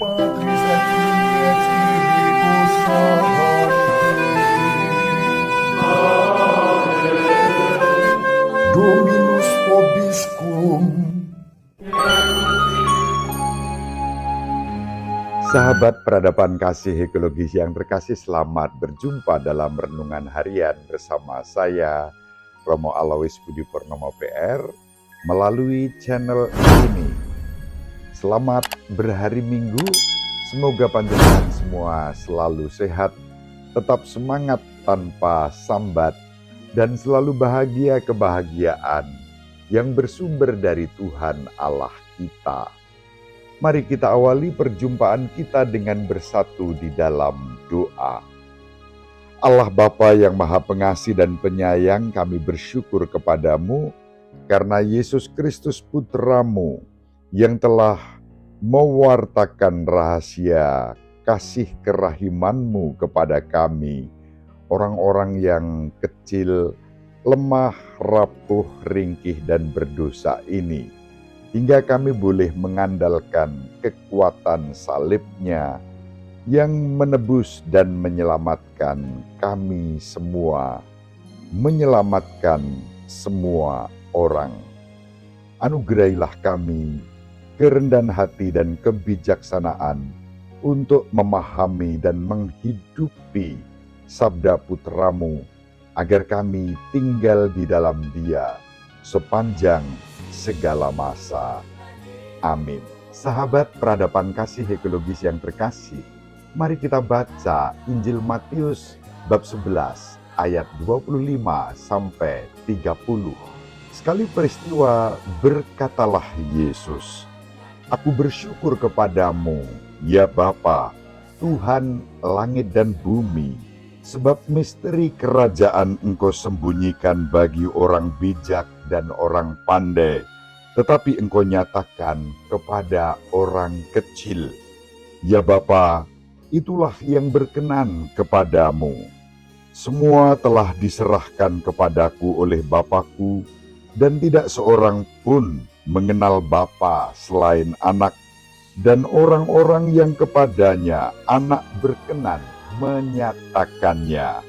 Patris et Filii et Spiritus Sancti. Dominus vobiscum. Sahabat peradaban kasih ekologis yang terkasih, selamat berjumpa dalam renungan harian bersama saya, Romo Alois Budi Purnomo PR, melalui channel ini. Selamat berhari Minggu, semoga panjenengan semua selalu sehat, tetap semangat tanpa sambat, dan selalu bahagia kebahagiaan yang bersumber dari Tuhan Allah kita. Mari kita awali perjumpaan kita dengan bersatu di dalam doa. Allah Bapa yang Maha Pengasih dan Penyayang, kami bersyukur kepadamu karena Yesus Kristus Putra-Mu yang telah mewartakan rahasia kasih kerahiman-Mu kepada kami, orang-orang yang kecil, lemah, rapuh, ringkih, dan berdosa ini. Hingga kami boleh mengandalkan kekuatan salib-Nya yang menebus dan menyelamatkan kami semua, menyelamatkan semua orang. Anugerahilah kami kerendahan hati dan kebijaksanaan untuk memahami dan menghidupi sabda Putra-Mu, agar kami tinggal di dalam Dia sepanjang segala masa. Amin. Sahabat peradaban kasih ekologis yang terkasih, mari kita baca Injil Matius bab 11 ayat 25 sampai 30. Sekali peristiwa berkatalah Yesus, "Aku bersyukur kepadamu, ya Bapa, Tuhan langit dan bumi, sebab misteri kerajaan Engkau sembunyikan bagi orang bijak dan orang pandai, tetapi Engkau nyatakan kepada orang kecil. Ya Bapa, itulah yang berkenan kepadamu. Semua telah diserahkan kepadaku oleh Bapa-Ku, dan tidak seorang pun mengenal Bapa selain Anak, dan orang-orang yang kepadanya Anak berkenan menyatakannya.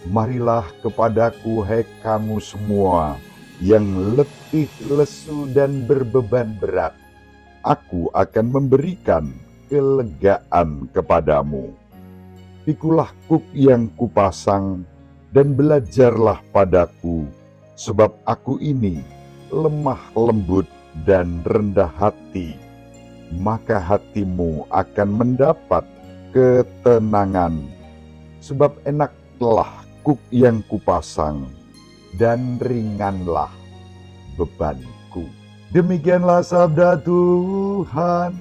Marilah kepadaku, hai kamu semua yang letih, lesu, dan berbeban berat. Aku akan memberikan kelegaan kepadamu. Pikulah kuk yang kupasang dan belajarlah padaku, sebab aku ini lemah lembut dan rendah hati, maka hatimu akan mendapat ketenangan. Sebab enaklah kuk yang kupasang dan ringanlah bebanku." Demikianlah sabda Tuhan.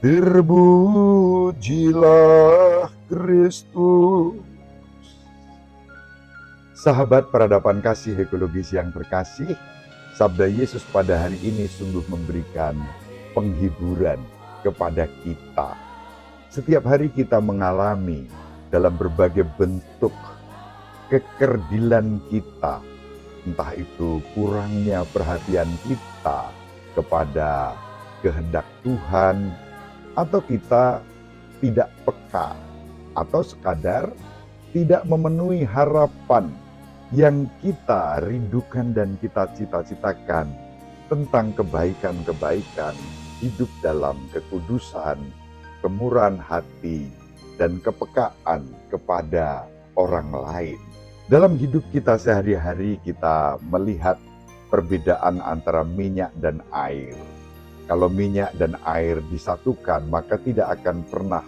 Terpujilah Kristus. Sahabat peradaban kasih ekologis yang terkasih, sabda Yesus pada hari ini sungguh memberikan penghiburan kepada kita. Setiap hari kita mengalami dalam berbagai bentuk kekerdilan kita, entah itu kurangnya perhatian kita kepada kehendak Tuhan, atau kita tidak peka, atau sekadar tidak memenuhi harapan yang kita rindukan dan kita cita-citakan tentang kebaikan-kebaikan hidup dalam kekudusan, kemurahan hati, dan kepekaan kepada orang lain. Dalam hidup kita sehari-hari kita melihat perbedaan antara minyak dan air. Kalau minyak dan air disatukan, maka tidak akan pernah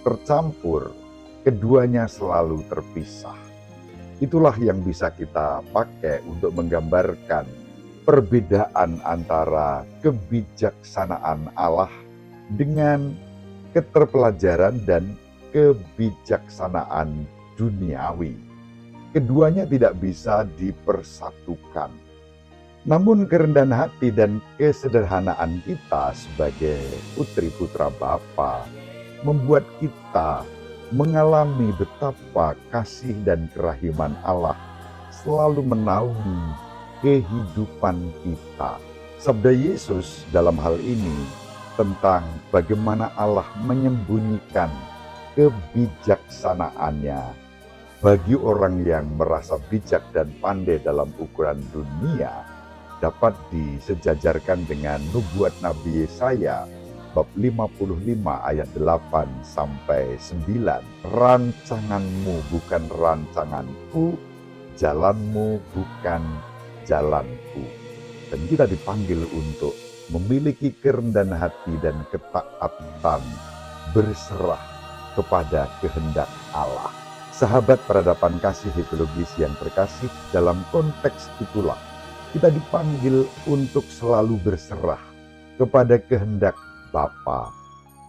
tercampur, keduanya selalu terpisah. Itulah yang bisa kita pakai untuk menggambarkan perbedaan antara kebijaksanaan Allah dengan keterpelajaran dan kebijaksanaan duniawi. Keduanya tidak bisa dipersatukan. Namun kerendahan hati dan kesederhanaan kita sebagai putri-putra Bapa membuat kita mengalami betapa kasih dan kerahiman Allah selalu menaungi kehidupan kita. Sabda Yesus dalam hal ini tentang bagaimana Allah menyembunyikan kebijaksanaannya bagi orang yang merasa bijak dan pandai dalam ukuran dunia, dapat disejajarkan dengan nubuat Nabi Yesaya bab 55 ayat 8 sampai 9. Rancanganmu bukan rancanganku, jalanmu bukan jalanku. Dan kita dipanggil untuk memiliki kerendahan hati dan ketaatan, berserah kepada kehendak Allah. Sahabat peradaban kasih ekologis yang terkasih, dalam konteks itulah kita dipanggil untuk selalu berserah kepada kehendak Bapa.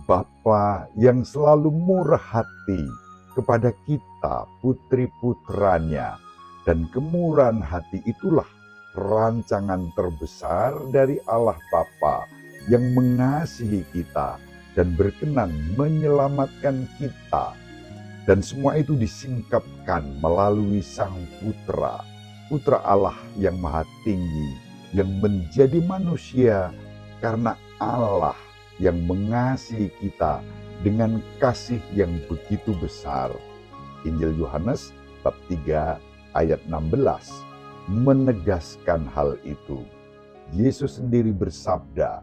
Bapa yang selalu murah hati kepada kita, putri-putranya. Dan kemurahan hati itulah rancangan terbesar dari Allah Bapa yang mengasihi kita dan berkenan menyelamatkan kita. Dan semua itu disingkapkan melalui Sang Putra, Putra Allah yang Maha Tinggi, yang menjadi manusia karena Allah yang mengasihi kita dengan kasih yang begitu besar. Injil Yohanes bab 3 ayat 16 menegaskan hal itu. Yesus sendiri bersabda,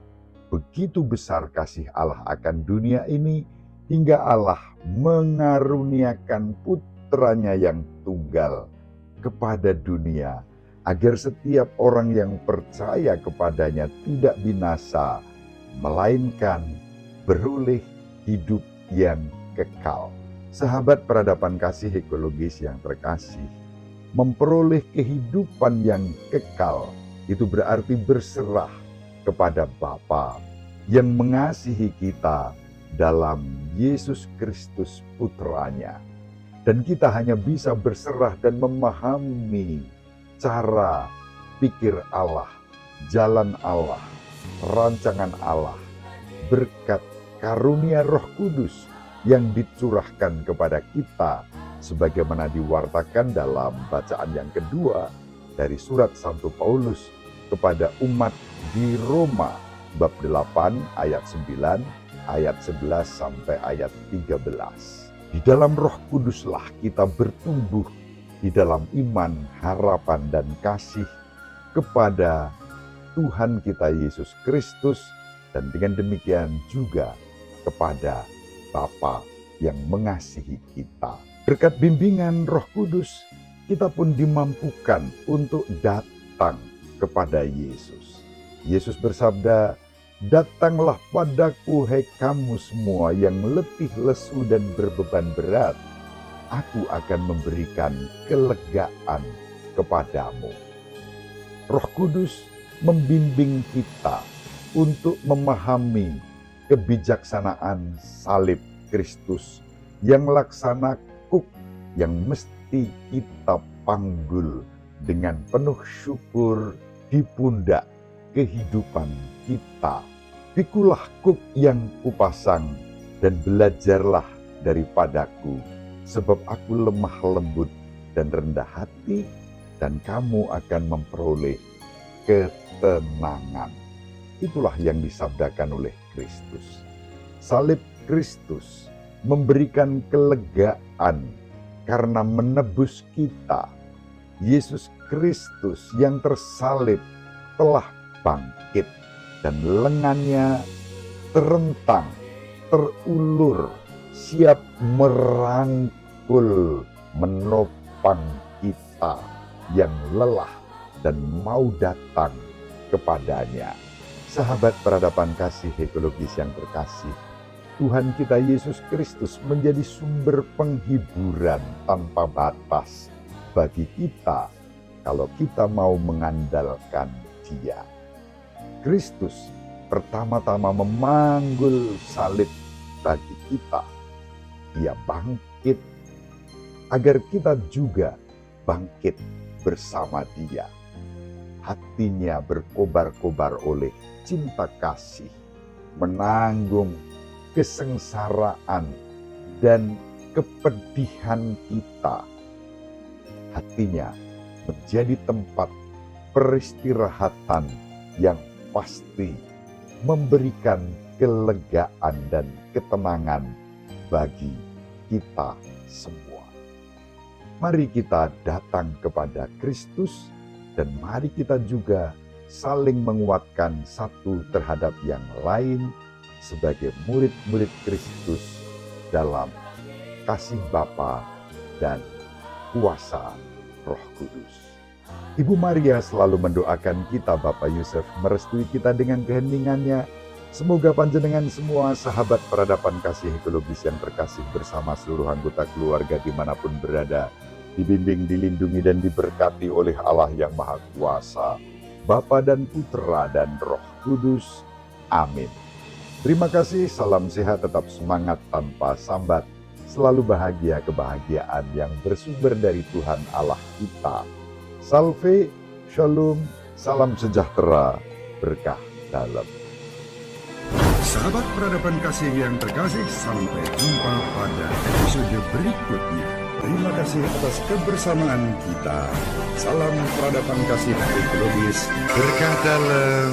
begitu besar kasih Allah akan dunia ini hingga Allah mengaruniakan putranya yang tunggal kepada dunia, agar setiap orang yang percaya kepadanya tidak binasa, melainkan beroleh hidup yang kekal. Sahabat peradaban kasih ekologis yang terkasih, memperoleh kehidupan yang kekal itu berarti berserah kepada Bapa yang mengasihi kita dalam Yesus Kristus Putranya. Dan kita hanya bisa berserah dan memahami cara pikir Allah, jalan Allah, rancangan Allah, berkat karunia Roh Kudus yang dicurahkan kepada kita sebagaimana diwartakan dalam bacaan yang kedua dari surat Santo Paulus kepada umat di Roma bab 8 ayat 9, ayat 11 sampai ayat 13. Di dalam Roh Kuduslah kita bertumbuh di dalam iman, harapan dan kasih kepada Tuhan kita Yesus Kristus, dan dengan demikian juga kepada Bapa yang mengasihi kita. Berkat bimbingan Roh Kudus, kita pun dimampukan untuk datang kepada Yesus. Yesus bersabda, "Datanglah padaku, hai kamu semua yang letih, lesu dan berbeban berat. Aku akan memberikan kelegaan kepadamu." Roh Kudus membimbing kita untuk memahami kebijaksanaan salib Kristus yang laksana kuk yang mesti kita panggul dengan penuh syukur di pundak kehidupan kita. Pikulah kuk yang kupasang dan belajarlah daripadaku, sebab aku lemah lembut dan rendah hati, dan kamu akan memperoleh ketenangan. Itulah yang disabdakan oleh Kristus. Salib Kristus memberikan kelegaan karena menebus kita. Yesus Kristus yang tersalib telah bangkit dan lengannya terentang, terulur, siap merangkul, menopang kita yang lelah dan mau datang kepadanya. Sahabat peradaban kasih ekologis yang terkasih, Tuhan kita Yesus Kristus menjadi sumber penghiburan tanpa batas bagi kita kalau kita mau mengandalkan Dia. Kristus pertama-tama memanggul salib bagi kita. Dia bangkit agar kita juga bangkit bersama Dia. Hatinya berkobar-kobar oleh cinta kasih, menanggung kesengsaraan dan kepedihan kita. Hatinya menjadi tempat peristirahatan yang pasti, memberikan kelegaan dan ketenangan bagi kita semua. Mari kita datang kepada Kristus dan mari kita juga saling menguatkan satu terhadap yang lain sebagai murid-murid Kristus dalam kasih Bapa dan kuasa Roh Kudus. Ibu Maria selalu mendoakan kita, Bapak Yusuf merestui kita dengan keheningannya. Semoga panjenengan semua sahabat peradaban kasih ekologis yang terkasih bersama seluruh anggota keluarga dimanapun berada, dibimbing, dilindungi, dan diberkati oleh Allah yang Maha Kuasa, Bapa dan Putra dan Roh Kudus. Amin. Terima kasih, salam sehat, tetap semangat tanpa sambat. Selalu bahagia kebahagiaan yang bersumber dari Tuhan Allah kita. Salve, shalom, salam sejahtera, berkah dalam. Sahabat peradaban kasih yang terkasih, sampai jumpa pada episode berikutnya. Terima kasih atas kebersamaan kita. Salam peradaban kasih ekologis, berkah dalam.